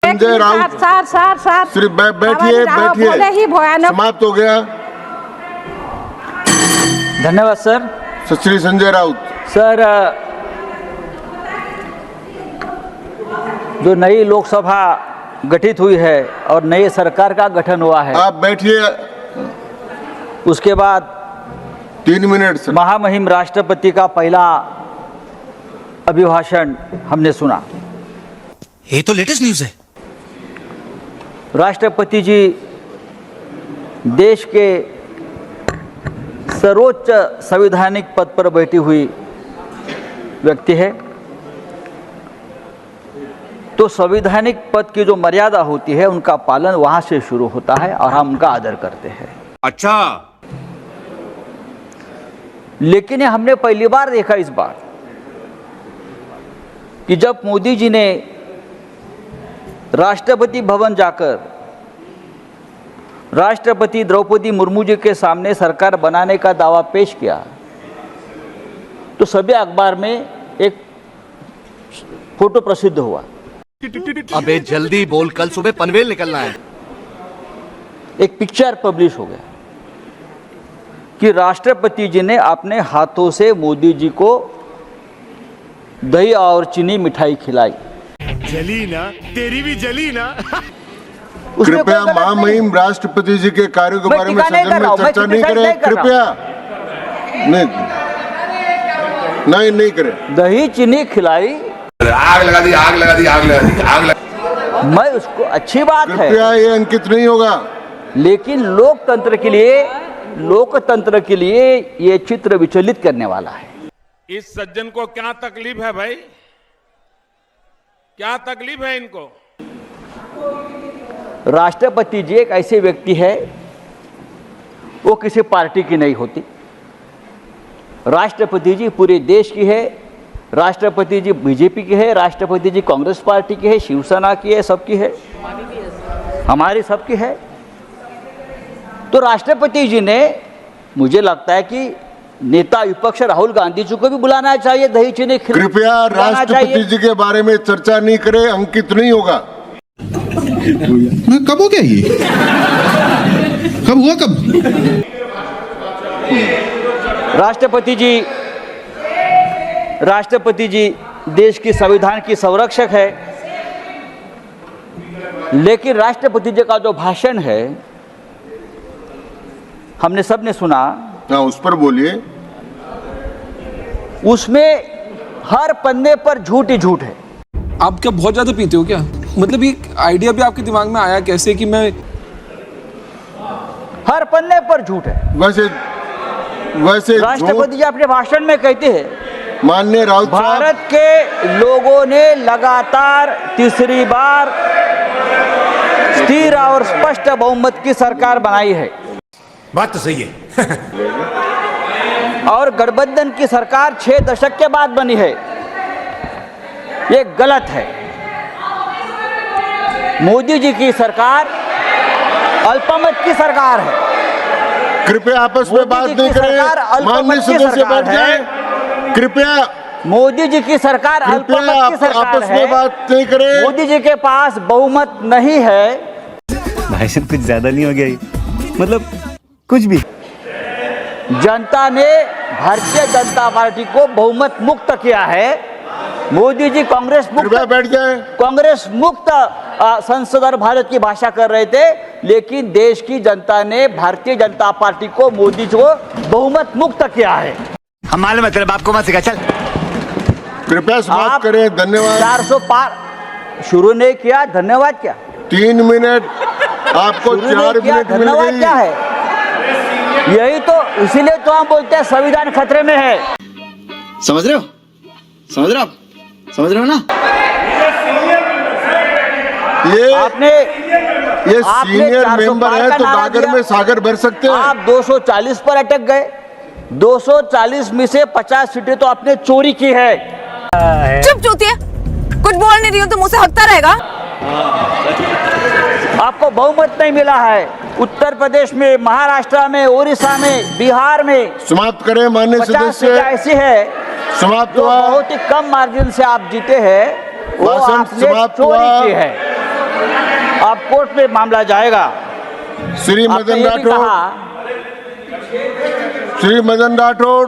संजय राउत श्री बैठिए समाप्त हो गया। धन्यवाद सर। श्री संजय राउत सर, जो नई लोकसभा गठित हुई है और नई सरकार का गठन हुआ है, आप बैठिए। उसके बाद 3 मिनट सर। महामहिम राष्ट्रपति का पहला अभिभाषण हमने सुना। ये तो लेटेस्ट न्यूज़ है। राष्ट्रपति जी देश के सर्वोच्च संवैधानिक पद पर बैठी हुई व्यक्ति है, तो संवैधानिक पद की जो मर्यादा होती है उनका पालन वहां से शुरू होता है और हम उनका आदर करते हैं। अच्छा, लेकिन ये हमने पहली बार देखा इस बार कि जब मोदी जी ने राष्ट्रपति भवन जाकर राष्ट्रपति द्रौपदी मुर्मू जी के सामने सरकार बनाने का दावा पेश किया, तो सभी अखबार में एक फोटो प्रसिद्ध हुआ। अबे जल्दी बोल, कल सुबह पनवेल निकलना है। एक पिक्चर पब्लिश हो गया कि राष्ट्रपति जी ने अपने हाथों से मोदी जी को दही और चीनी मिठाई खिलाई। जली ना, तेरी भी जली ना। कृपया महामहिम राष्ट्रपति जी के कार्यों के बारे में सदन में चर्चा नहीं करें। कृपया नहीं करें। दही चीनी खिलाई, आग लगा दी, आग लगा दी, आग लगा दी, आग लगा। मैं उसको अच्छी बात है, कृपया ये अंकित नहीं होगा। लेकिन लोकतंत्र के लिए ये चित्र विचलित करने वाला है। इस सज्जन को क्या तकलीफ है भाई? क्या तकलीफ है इनको? राष्ट्रपति जी एक ऐसे व्यक्ति है, वो किसी पार्टी की नहीं होती। राष्ट्रपति जी पूरे देश की है। राष्ट्रपति जी बीजेपी की है, राष्ट्रपति जी कांग्रेस पार्टी की है, शिवसेना की है, सबकी है, हमारी सबकी है। तो राष्ट्रपति जी ने, मुझे लगता है कि नेता विपक्ष राहुल गांधी जी को भी बुलाना चाहिए, दही चीनी कृपया राष्ट्रपति जी के बारे में चर्चा नहीं करें, अंकित नहीं होगा। कब हो गया ये? कब हुआ? कब? राष्ट्रपति जी देश की संविधान की संरक्षक है, लेकिन राष्ट्रपति जी का जो भाषण है हमने सबने सुना। हाँ, उस पर बोलिए। उसमें हर पन्ने पर झूठ ही झूठ है। आप क्या बहुत ज्यादा पीते हो क्या? मतलब ये आइडिया भी आपके दिमाग में आया कैसे कि मैं हर पन्ने पर झूठ है? वैसे राष्ट्रपति जी अपने भाषण में कहते हैं, माननीय राउत साहब, भारत के लोगों ने लगातार तीसरी बार स्थिर और स्पष्ट बहुमत की सरकार बनाई है। बात तो सही है। और गठबंधन की सरकार 6 दशक के बाद बनी है। ये गलत है। मोदी जी की सरकार अल्पमत की सरकार है। कृपया आपस में बात नहीं करें। माननीय सदस्य बैठ जाएं। कृपया मोदी जी की सरकार अल्पमत की सरकार आपस में बात नहीं करें। मोदी जी के पास बहुमत नहीं है। भाई साहब कुछ ज्यादा नहीं हो गया ये? मतलब कुछ भी। जनता ने भारतीय जनता पार्टी को बहुमत मुक्त किया है। मोदी जी कांग्रेस मुक्त, बैठ जाए। कांग्रेस मुक्त संसद और भारत की भाषा कर रहे थे, लेकिन देश की जनता ने भारतीय जनता पार्टी को, मोदी जी को बहुमत मुक्त किया है। हम मालूम है तेरे बाप को मत सिखा। चल कृपया समाप्त करें। धन्यवाद। 400 पार शुरू नहीं किया, धन्यवाद क्या? 3 मिनट आपको 4 मिनट मिल धन्यवाद गई। क्या है? यही तो, इसीलिए तो हम बोलते हैं संविधान खतरे में है। समझ रहे हो? समझ रहे हो? समझ रहे हो ना? ये सीनियर मेंबर है तो गागर में सागर भर सकते हैं। आप 240 पर अटक गए। 240 में से 50 सीटें तो आपने चोरी की है। चुप चूतिया, कुछ बोल नहीं रही हो तो मुझसे हकता रहेगा। आपको बहुमत नहीं मिला है। उत्तर प्रदेश में, महाराष्ट्र में, उड़ीसा में, बिहार में। समाप्त करें माननीय 50 सदस्य। सीटें ऐसी है समाप्त जो हुआ। बहुत ही कम मार्जिन से आप जीते हैं, वो आपने चोरी की है। अब कोर्ट में मामला जाएगा। श्री आपने मदन ये भी राठौड़, कहा, श्री मदन राठौड़,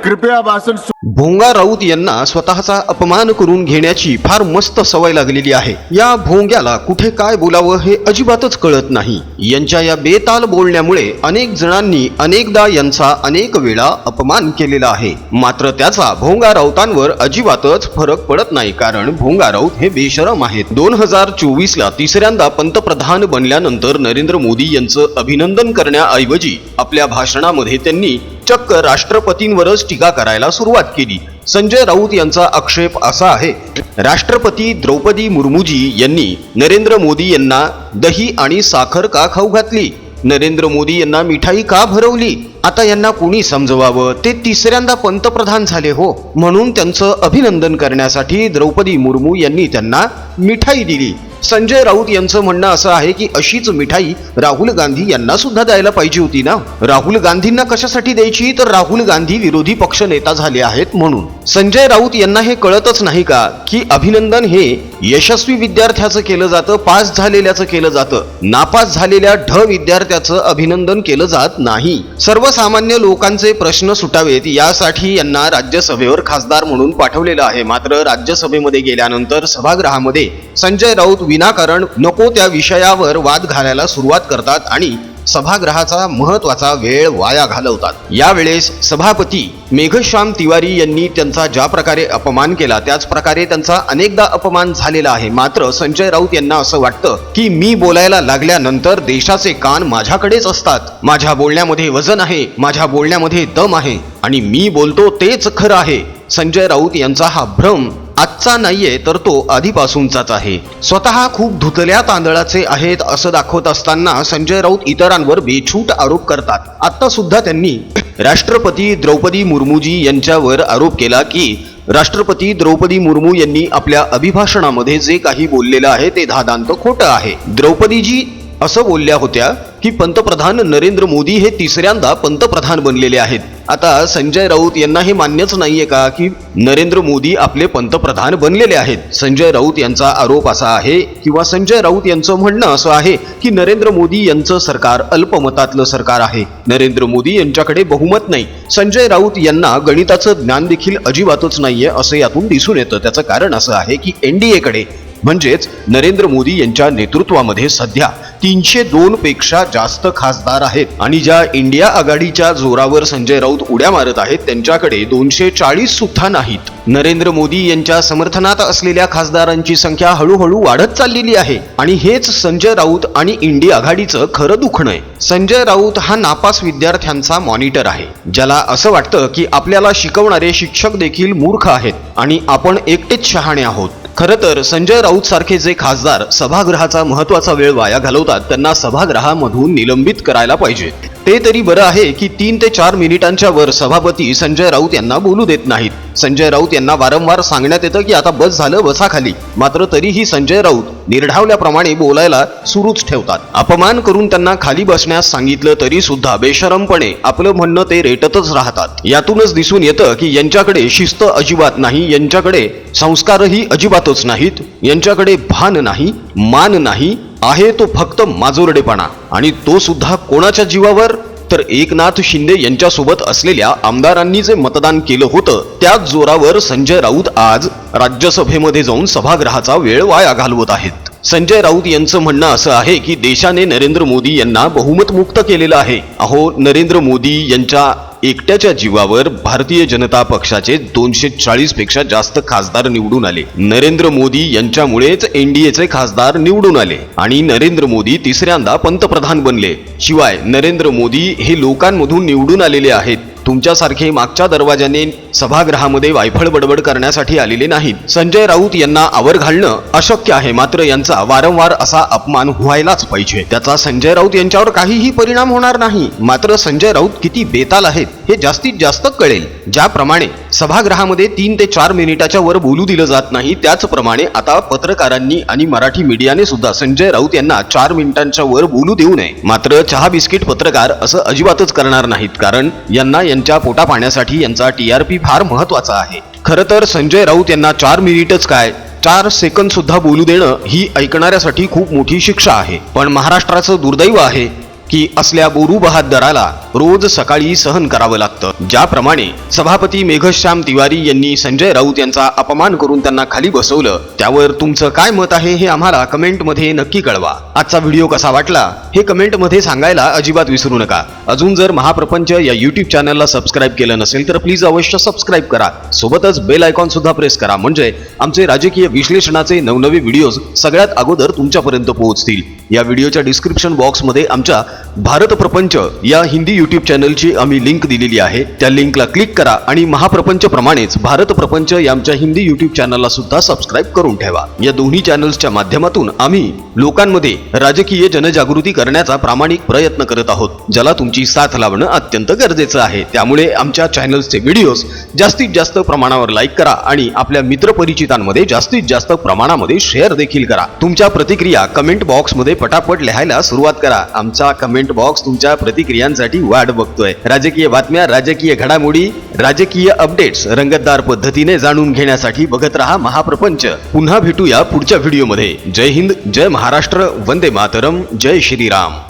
कृपया भाषण भोंगा राऊत यांना स्वतःचा अपमान करून घेण्याची फार मस्त सवय लागलेली आहे। या भोंग्याला कुठे काय बोलावं हे अजिबातच कळत नाही। यांच्या या बेताल बोलण्यामुळे अनेक जणांनी अनेकदा यांचा अनेक वेळा अपमान केलेला आहे, मात्र त्याचा भोंगा राऊतांवर अजिबातच फरक पडत नाही, कारण भोंगा राऊत हे बेशरम आहेत। 2024 ला तिसऱ्यांदा पंतप्रधान बनल्यानंतर नरेंद्र मोदी यांचं अभिनंदन करण्याऐवजी आपल्या भाषणामध्ये त्यांनी चक्क राष्ट्रपतींवरच टीका करायला सुरुवात केली। संजय राऊत यांचा आक्षेप असा आहे, राष्ट्रपती द्रौपदी मुर्मूजी यांनी नरेंद्र मोदी यांना दही आणि साखर का खाऊ घातली, नरेंद्र मोदी यांना मिठाई का भरवली, आता यांना कोणी समजवावं, ते तिसऱ्यांदा पंतप्रधान झाले हो, म्हणून त्यांचं अभिनंदन करण्यासाठी द्रौपदी मुर्मू यांनी त्यांना मिठाई दिली। संजय राऊत यांचं म्हणणं असं आहे की अशीच मिठाई राहुल गांधी यांना सुद्धा द्यायला पाहिजे होती ना। राहुल गांधींना कशासाठी द्यायची, तर राहुल गांधी विरोधी पक्ष नेता झाले आहेत म्हणून। संजय राऊत यांना हे कळतच नाही का की अभिनंदन हे यशस्वी विद्यार्थ्याचं केलं जातं, पास झालेल्याचं केलं जातं, नापास झालेल्या विद्यार्थ्याचं अभिनंदन केलं जात नाही। सर्वसामान्य लोकांचे प्रश्न सुटावेत यासाठी यांना राज्यसभेवर खासदार म्हणून पाठवलेलं आहे, मात्र राज्यसभेमध्ये गेल्यानंतर सभागृहामध्ये संजय राऊत विनाकारण नको त्या विषयावर वाद घालायला सुरुवात करतात आणि सभागृहाचा महत्वाचा वेळ वाया घालवतात। यावेळेस सभापती मेघश्याम तिवारी यांनी त्यांचा ज्या प्रकारे अपमान केला त्याच प्रकारे त्यांचा अनेकदा अपमान झालेला आहे, मात्र संजय राऊत यांना असं वाटतं की मी बोलायला लागल्यानंतर देशाचे कान माझ्याकडेच असतात, माझ्या बोलण्यामध्ये वजन आहे, माझ्या बोलण्यामध्ये दम आहे आणि मी बोलतो तेच खरं आहे। संजय राऊत यांचा हा भ्रम आजचा नाहीये तर तो आधीपासूनचाच आहे। स्वतः खूप धुतल्या तांदळाचे आहेत असं दाखवत असताना संजय राऊत इतरांवर बेछूट आरोप करतात। आता सुद्धा त्यांनी राष्ट्रपती द्रौपदी मुर्मूजी यांच्यावर आरोप केला की राष्ट्रपती द्रौपदी मुर्मू यांनी आपल्या अभिभाषणामध्ये जे काही बोललेलं आहे ते धादांत खोटं आहे। द्रौपदीजी असं बोलल्या होत्या की पंतप्रधान नरेंद्र मोदी हे तिसऱ्यांदा पंतप्रधान बनलेले आहेत। आता संजय राऊत यांना हे मान्यच नाहीये का की नरेंद्र मोदी आपले पंतप्रधान बनलेले आहेत। संजय राऊत यांचा आरोप असा आहे किंवा संजय राऊत यांचं म्हणणं असं आहे की नरेंद्र मोदी यांचं सरकार अल्पमतातलं सरकार आहे, नरेंद्र मोदी यांच्याकडे बहुमत नाही। संजय राऊत यांना गणिताचं ज्ञान देखील अजिबातच नाहीये असं यातून दिसून येतं। त्याचं कारण असं आहे की एनडीए कडे म्हणजेच नरेंद्र मोदी यांच्या नेतृत्वामध्ये सध्या 302 पेक्षा जास्त खासदार आहेत आणि ज्या इंडिया आघाडीच्या जोरावर संजय राऊत उड्या मारत आहेत त्यांच्याकडे 240 सुद्धा नाहीत। नरेंद्र मोदी यांच्या समर्थनात असलेल्या खासदारांची संख्या हळूहळू वाढत चाललेली आहे आणि हेच संजय राऊत आणि इंडिया आघाडीचं खरं दुखणं आहे। संजय राऊत हा नापास विद्यार्थ्यांचा मॉनिटर आहे, ज्याला असं वाटतं की आपल्याला शिकवणारे शिक्षक देखील मूर्ख आहेत आणि आपण एकटेच शहाणे आहोत। खरं तर संजय राऊत सारखे जे खासदार सभागृहाचा महत्वाचा वेळ वाया घालवतात त्यांना सभागृहामधून निलंबित करायला पाहिजे। ते तरी बरं आहे की 3 ते 4 मिनिटांच्या वर सभापती संजय राऊत यांना बोलू देत नाहीत। संजय राऊत यांना वारंवार सांगण्यात येतं की आता बस झालं, बसा खाली, मात्र तरीही संजय राऊत निर्ढावल्याप्रमाणे बोलायला सुरूच ठेवतात। अपमान करून त्यांना खाली बसण्यास सांगितलं तरी सुद्धा बेशरमपणे आपलं म्हणणं ते रेटतच राहतात। यातूनच दिसून येतं की यांच्याकडे शिस्त अजिबात नाही, यांच्याकडे संस्कारही अजिबातच नाहीत, यांच्याकडे भान नाही, मान नाही, आहे तो फक्त माजोरडेपणा आणि तो सुद्धा कोणाच्या जीवावर, तर एकनाथ शिंदे यांच्यासोबत असलेल्या आमदारांनी जे मतदान केलं होतं त्याच जोरावर संजय राऊत आज राज्यसभेमध्ये जाऊन सभागृहाचा वेळ वाया घालवत आहेत। संजय राऊत यांचं म्हणणं असं आहे की देशाने नरेंद्र मोदी यांना बहुमत मुक्त केलेलं आहे। अहो, नरेंद्र मोदी यांच्या एकट्याच्या जीवावर भारतीय जनता पक्षाचे 240 पेक्षा जास्त खासदार निवडून आले। नरेंद्र मोदी यांच्यामुळेच एनडीएचे खासदार निवडून आले आणि नरेंद्र मोदी तिसऱ्यांदा पंतप्रधान बनले। शिवाय नरेंद्र मोदी हे लोकांमधून निवडून आलेले आहेत, तुमच्यासारखे मागच्या दरवाजाने सभागृहामध्ये वायफळ बडबड करण्यासाठी आलेले नाहीत। संजय राऊत यांना आवर घालणं अशक्य आहे, मात्र यांचा वारंवार असा अपमान व्हायलाच पाहिजे। त्याचा संजय राऊत यांच्यावर काहीही परिणाम होणार नाही, मात्र संजय राऊत किती बेताल आहेत हे जास्तीत जास्त कळेल। ज्याप्रमाणे सभागृहामध्ये 3 ते 4 मिनिटाच्या वर बोलू दिलं जात नाही, त्याचप्रमाणे आता पत्रकारांनी आणि मराठी मीडियाने सुद्धा संजय राऊत यांना 4 मिनिटांच्या वर बोलू देऊ नये। मात्र चहा बिस्किट पत्रकार असं अजिबातच करणार नाहीत, कारण यांना यांच्या पोटापाण्यासाठी यांचा TRP फार महत्वाचा आहे। खरं तर संजय राऊत यांना 4 मिनिटच काय 4 सेकंद सुद्धा बोलू देणं ही ऐकणाऱ्यासाठी खूप मोठी शिक्षा आहे. पण महाराष्ट्राचं दुर्दैव आहे की असल्या बोरू बहादराला रोज सकाळी सहन करावं लागतं. ज्याप्रमाणे सभापती मेघश्याम तिवारी यांनी संजय राऊत यांचा अपमान करून त्यांना खाली बसवलं, त्यावर तुमचं काय मत आहे हे आम्हाला कमेंटमध्ये नक्की कळवा. आजचा व्हिडिओ कसा वाटला हे कमेंटमध्ये सांगायला अजिबात विसरू नका. अजून जर महाप्रपंच या यूट्यूब चॅनलला सबस्क्राईब केलं नसेल तर प्लीज अवश्य सबस्क्राईब करा. सोबतच बेल आयकॉन सुद्धा प्रेस करा, म्हणजे आमचे राजकीय विश्लेषणाचे नवनवे व्हिडिओज सगळ्यात अगोदर तुमच्यापर्यंत पोहोचतील. या व्हिडिओच्या डिस्क्रिप्शन बॉक्समध्ये आमच्या भारत प्रपंच या हिंदी यूट्यूब चॅनलची आम्ही लिंक दिलेली आहे. त्या लिंकला क्लिक करा आणि महाप्रपंच प्रमाणेच भारत प्रपंच या आमच्या हिंदी यूट्यूब चॅनलला सुद्धा सबस्क्राईब करून ठेवा. या दोन्ही चॅनल्सच्या माध्यमातून आम्ही लोकांमध्ये राजकीय जनजागृती करण्याचा प्रामाणिक प्रयत्न करत आहोत, ज्याला तुमची साथ लावणं अत्यंत गरजेचं आहे. त्यामुळे आमच्या चॅनल्सचे व्हिडिओज जास्तीत जास्त प्रमाणावर लाईक करा आणि आपल्या मित्रपरिचितांमध्ये जास्तीत जास्त प्रमाणामध्ये शेअर देखील करा. तुमच्या प्रतिक्रिया कमेंट बॉक्समध्ये पटापट लिहायला सुरुवात करा. आमचा कमेंट बॉक्स तुमच्या प्रतिक्रियांसाठी वाट बघतोय. राजकीय बातम्या, राजकीय घडामोडी, राजकीय अपडेट्स रंगतदार पद्धतीने जाणून घेण्यासाठी बघत रहा महाप्रपंच. पुन्हा भेटूया पुढच्या व्हिडिओमध्ये. जय हिंद, जय महाराष्ट्र, वंदे मातरम, जय श्रीराम.